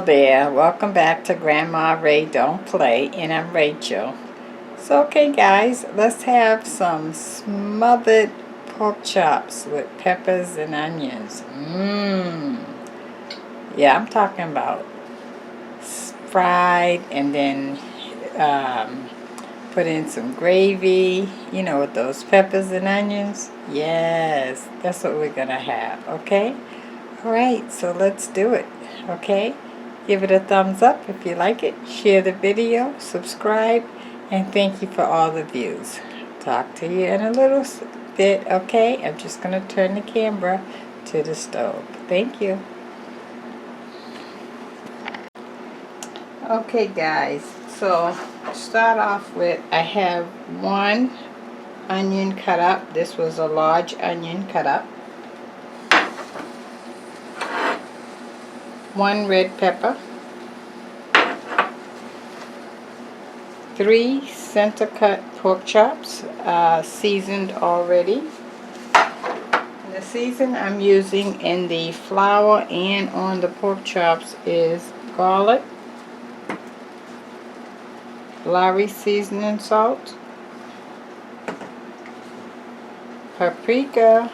there, welcome back to Grandma Ray Don't Play, and I'm Rachel. So okay guys, let's have some smothered pork chops with peppers and onions. Yeah, I'm talking about fried and then put in some gravy, you know, with those peppers and onions. Yes, that's what we're gonna have, okay? Alright, so let's do it, okay? Give it a thumbs up if you like it, share the video, subscribe, and thank you for all the views. Talk to you in a little bit, okay? I'm just going to turn the camera to the stove. Thank you. Okay guys, so start off with, I have one onion cut up. This was a large onion cut up. One red pepper, 3 center cut pork chops, seasoned already. And the season I'm using in the flour and on the pork chops is garlic, Lowry seasoning salt, paprika,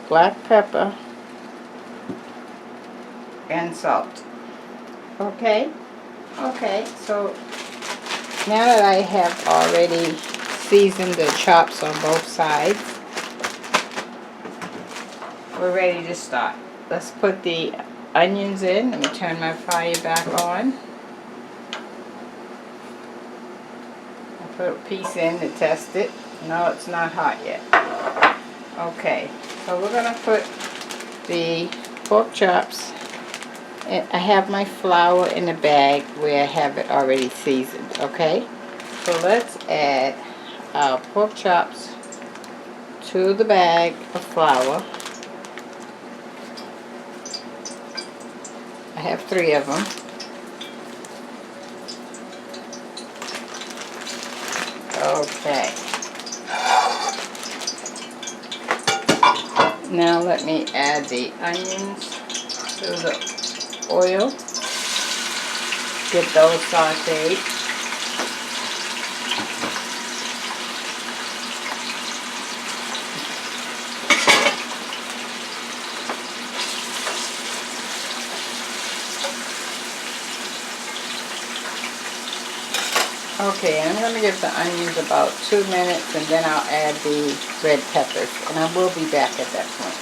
black pepper, and salt. Okay, so now that I have already seasoned the chops on both sides, we're ready to start. Let's put the onions in. Let me turn my fire back on. I'll put a piece in to test it. No, it's not hot yet. Okay, so we're going to put the pork chops. I have my flour in a bag where I have it already seasoned, okay? So let's add our pork chops to the bag of flour. I have 3 of them. Okay. Now let me add the onions to the oil. Get those sauteed. Okay, I'm going to give the onions about 2 minutes and then I'll add the red peppers. And I will be back at that point.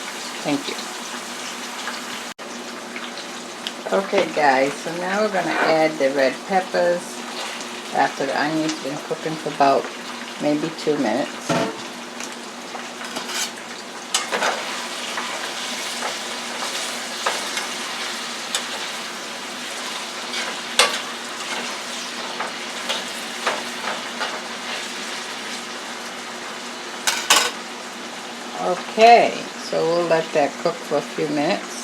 Thank you. Okay guys, so now we're going to add the red peppers after the onions been cooking for about maybe 2 minutes. Okay, so we'll let that cook for a few minutes.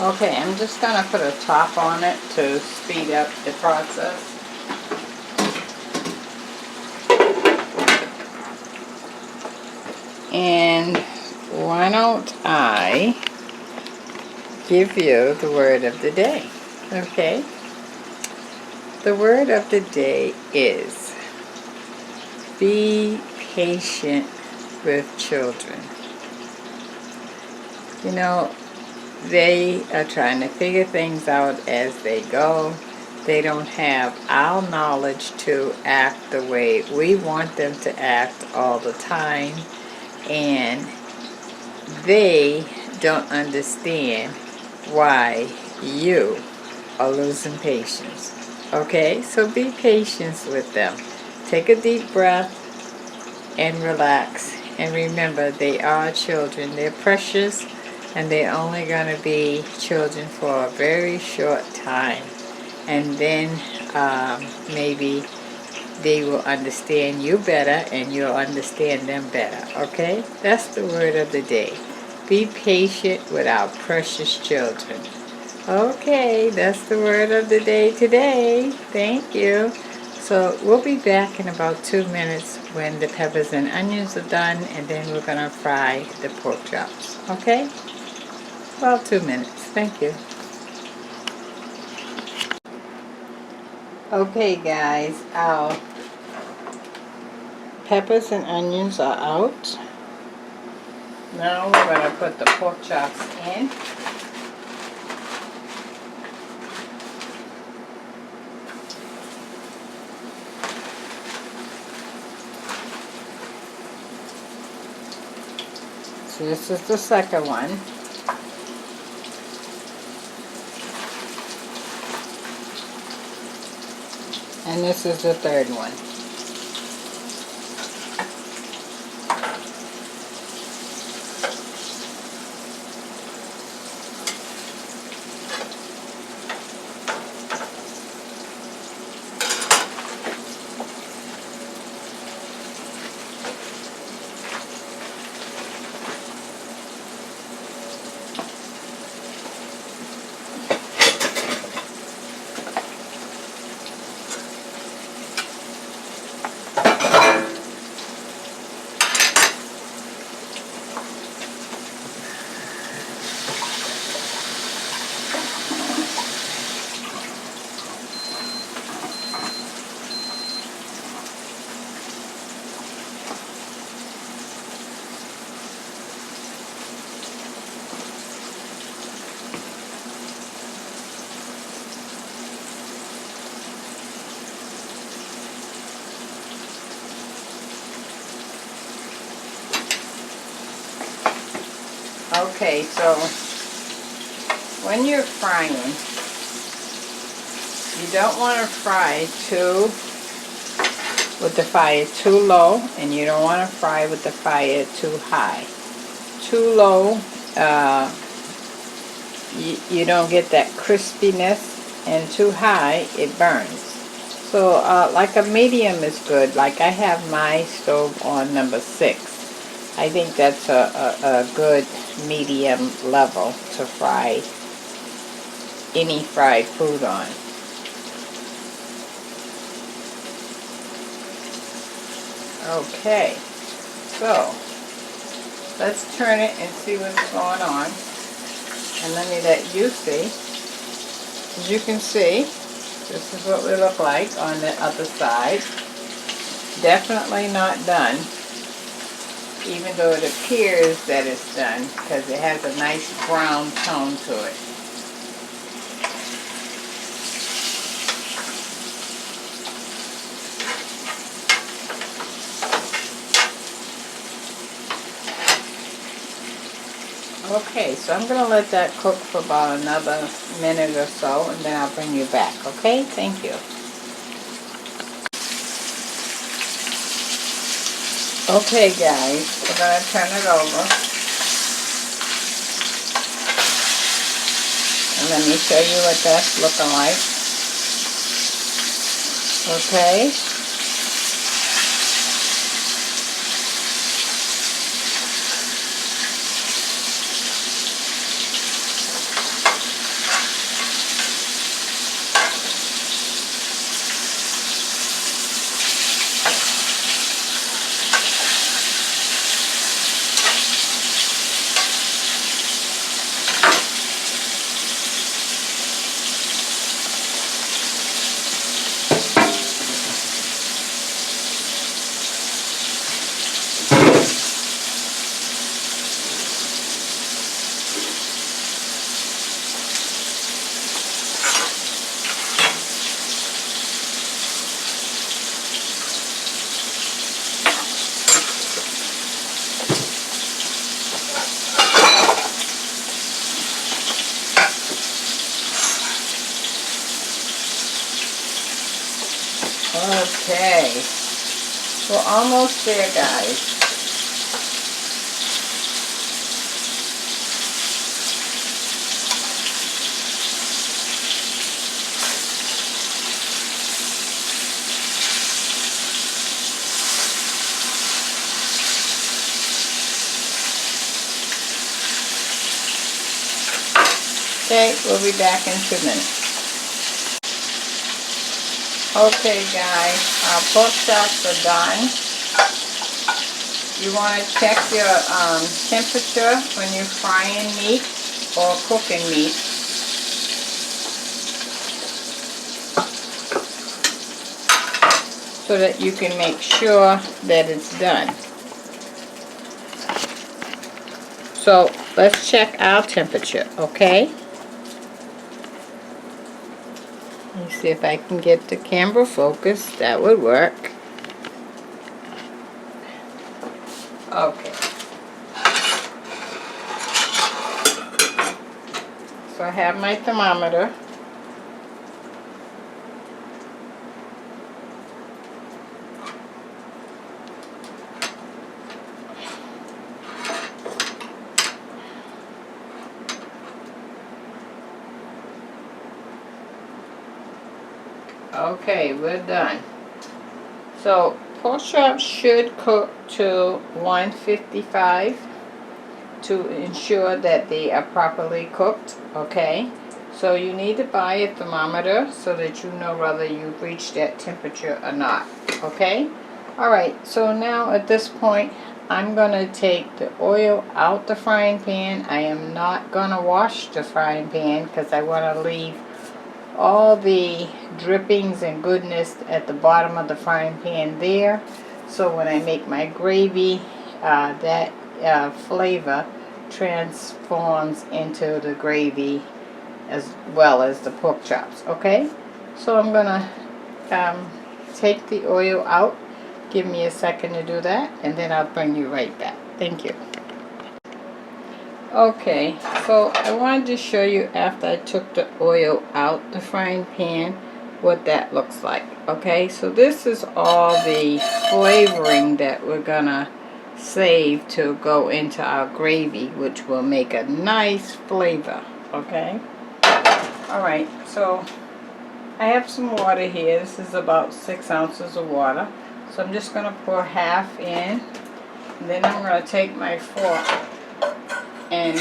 Okay, I'm just going to put a top on it to speed up the process. And why don't I give you the word of the day, okay? The word of the day is be patient with children. You know, They are trying to figure things out as they go. They don't have our knowledge to act the way we want them to act all the time. And they don't understand why you are losing patience. Okay, so be patient with them. Take a deep breath and relax. And remember, they are children. They're precious, and they're only going to be children for a very short time. And then maybe they will understand you better, and you'll understand them better. Okay? That's the word of the day. Be patient with our precious children. Okay, that's the word of the day today. Thank you. So we'll be back in about 2 minutes when the peppers and onions are done, and then we're going to fry the pork chops. Okay? About 2 minutes. Thank you. Okay, guys. Our peppers and onions are out. Now we're going to put the pork chops in. So this is the second one. And this is the third one. Okay, so when you're frying, you don't want to fry with the fire too low, and you don't want to fry with the fire too high. Too low, you don't get that crispiness, and too high, it burns. So like a medium is good. Like I have my stove on number 6. I think that's a good medium level to fry any fried food on. Okay, so let's turn it and see what's going on. And let me let you see. As you can see, this is what we look like on the other side. Definitely not done, even though it appears that it's done, because it has a nice brown tone to it. Okay, so I'm going to let that cook for about another minute or so, and then I'll bring you back, okay? Thank you. Okay, guys, we're going to turn it over. And let me show you what that's looking like. Okay. Okay, we're almost there, guys. Okay, we'll be back in 2 minutes. Okay guys, our pork chops are done. You want to check your temperature when you're frying meat or cooking meat. So that you can make sure that it's done. So let's check our temperature, okay? Let me see if I can get the camera focused. That would work. Okay. So I have my thermometer. Okay, we're done. So pork chops should cook to 155 to ensure that they are properly cooked, okay? So you need to buy a thermometer so that you know whether you've reached that temperature or not, okay? Alright, so now at this point I'm going to take the oil out the frying pan. I am not going to wash the frying pan because I want to leave all the drippings and goodness at the bottom of the frying pan there, so when I make my gravy, that flavor transforms into the gravy as well as the pork chops, okay? So I'm gonna take the oil out. Give me a second to do that, and then I'll bring you right back. Thank you. Okay, so I wanted to show you after I took the oil out the frying pan what that looks like. Okay, so this is all the flavoring that we're gonna save to go into our gravy, which will make a nice flavor. Okay, alright, so I have some water here. This is about 6 ounces of water, so I'm just gonna pour half in, and then I'm gonna take my fork and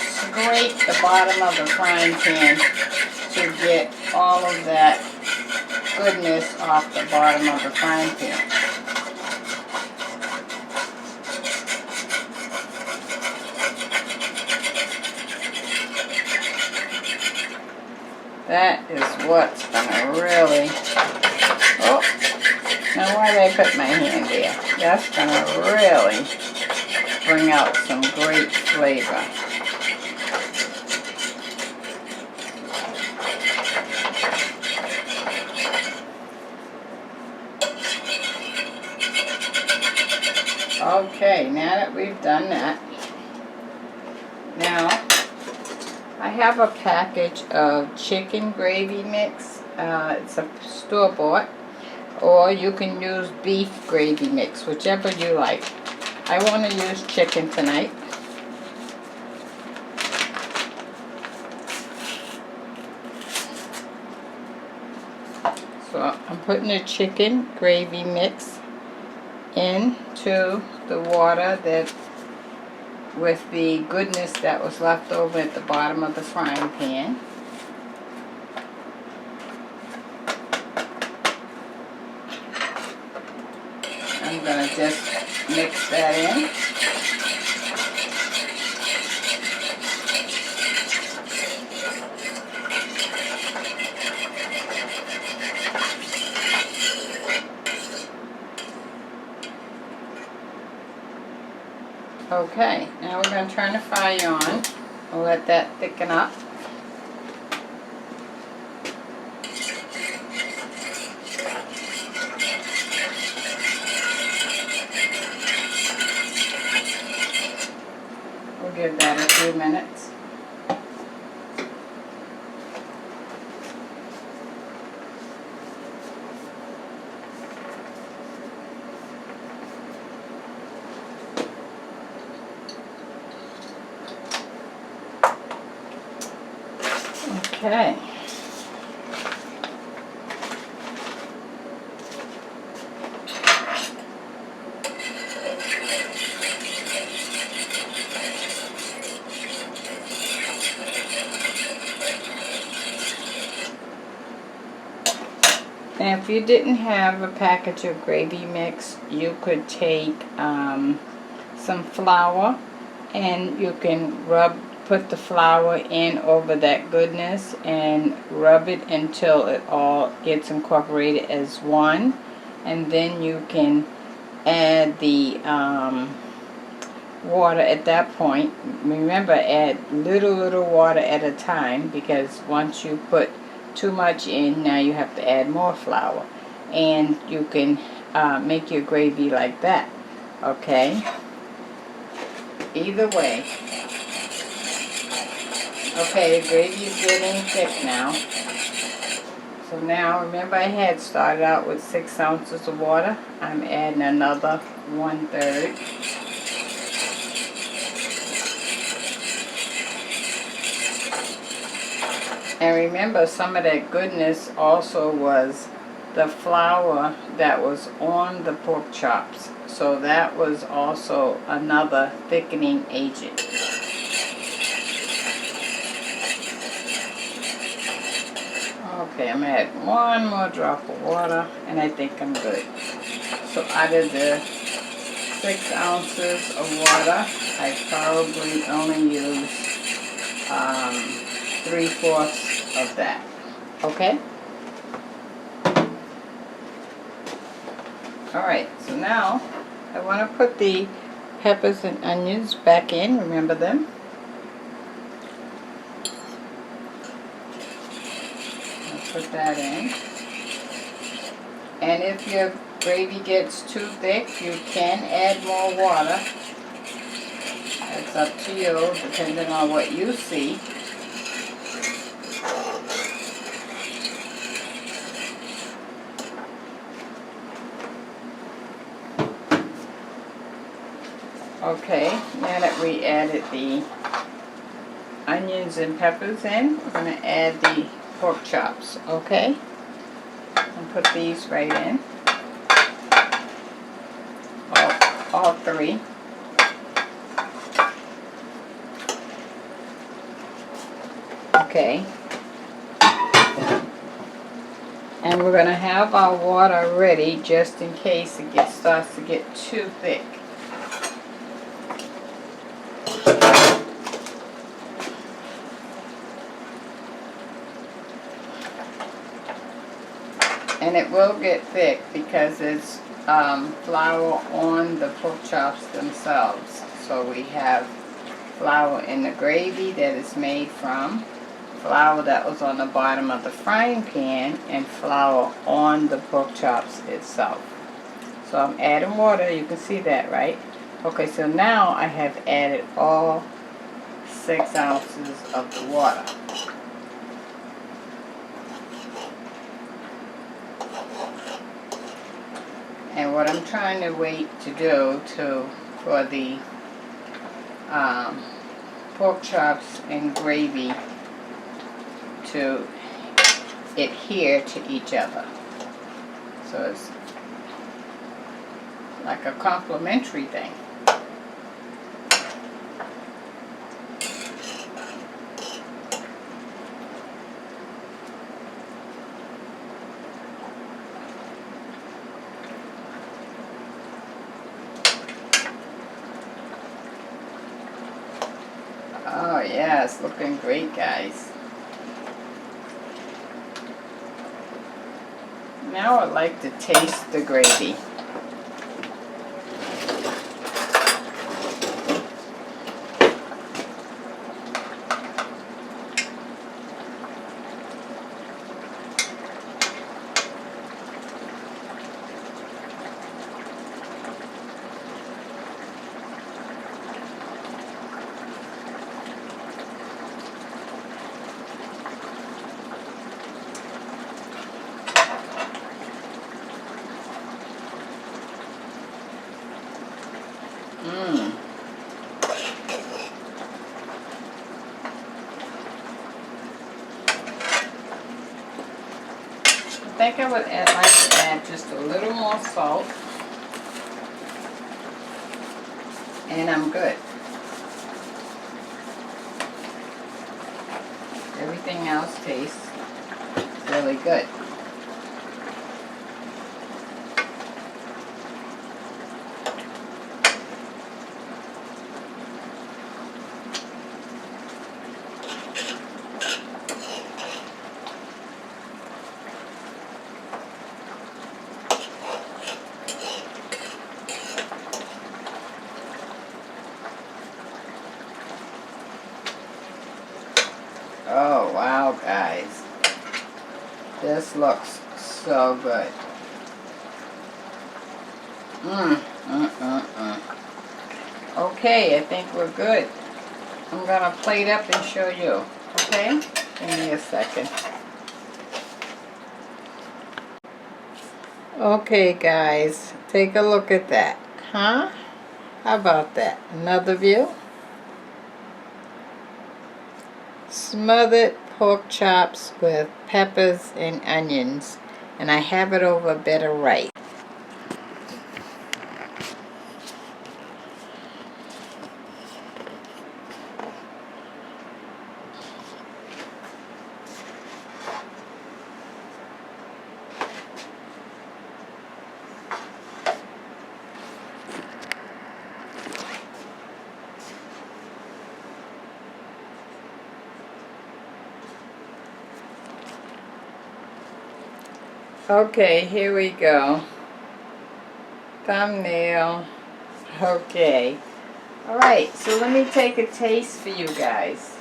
scrape the bottom of the frying pan to get all of that goodness off the bottom of the frying pan. That is what's gonna really, oh, now why did I put my hand there? That's gonna really bring out some great flavor. Okay, now that we've done that, now I have a package of chicken gravy mix. It's a store-bought, or you can use beef gravy mix, whichever you like. I want to use chicken tonight. So I'm putting the chicken gravy mix into the water that with the goodness that was left over at the bottom of the frying pan. I'm going to just mix that in. Okay, now we're going to turn the fire on. We'll let that thicken up. We'll give that a few minutes. Okay. Now, if you didn't have a package of gravy mix, you could take some flour, and you can put the flour in over that goodness and rub it until it all gets incorporated as one. And then you can add the water at that point. Remember, add little water at a time, because once you put too much in, now you have to add more flour. And you can make your gravy like that. Okay? Either way. Okay, the gravy is getting thick now. So now, remember I had started out with 6 ounces of water. I'm adding another 1/3. And remember, some of that goodness also was the flour that was on the pork chops. So that was also another thickening agent. Okay, I'm going to add 1 more drop of water, and I think I'm good. So out of the 6 ounces of water, I probably only use 3/4 of that. Okay? Alright, so now I want to put the peppers and onions back in. Remember them? Put that in. And if your gravy gets too thick, you can add more water. It's up to you, depending on what you see. Okay, now that we added the onions and peppers in, we're going to add the pork chops, okay? And put these right in. All 3. Okay. And we're going to have our water ready just in case it starts to get too thick. And it will get thick because it's flour on the pork chops themselves. So we have flour in the gravy that is made from flour that was on the bottom of the frying pan, and flour on the pork chops itself. So I'm adding water. You can see that, right? Okay, so now I have added all 6 ounces of the water. And what I'm trying to wait to do for the pork chops and gravy to adhere to each other. So it's like a complementary thing. Oh yeah, it's looking great, guys. Now I'd like to taste the gravy. think I would like to add just a little more salt. And I'm good. Everything else tastes really good. Oh wow, guys, this looks so good. Okay, I think we're good. I'm gonna plate up and show you. Okay, give me a second. Okay, guys, take a look at that. Huh? How about that? Another view. Smothered pork chops with peppers and onions, and I have it over a bed of rice. Okay, here we go. Thumbnail. Okay. Alright, so let me take a taste for you guys.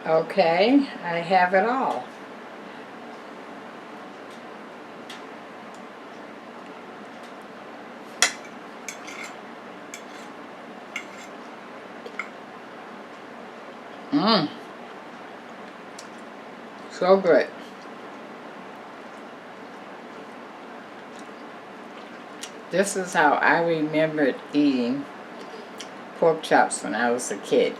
Okay, I have it all. So good. This is how I remembered eating pork chops when I was a kid.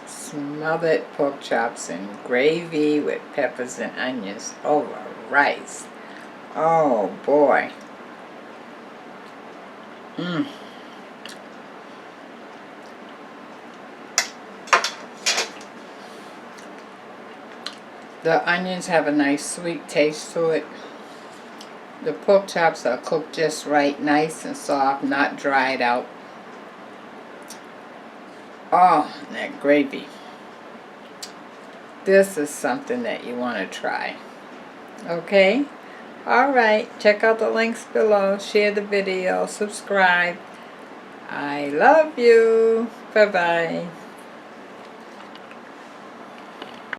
Smothered pork chops and gravy with peppers and onions over rice. Oh boy. The onions have a nice sweet taste to it. The pork chops are cooked just right, nice and soft, not dried out. Oh, that gravy. This is something that you want to try. Okay? Alright, check out the links below, share the video, subscribe. I love you. Bye-bye.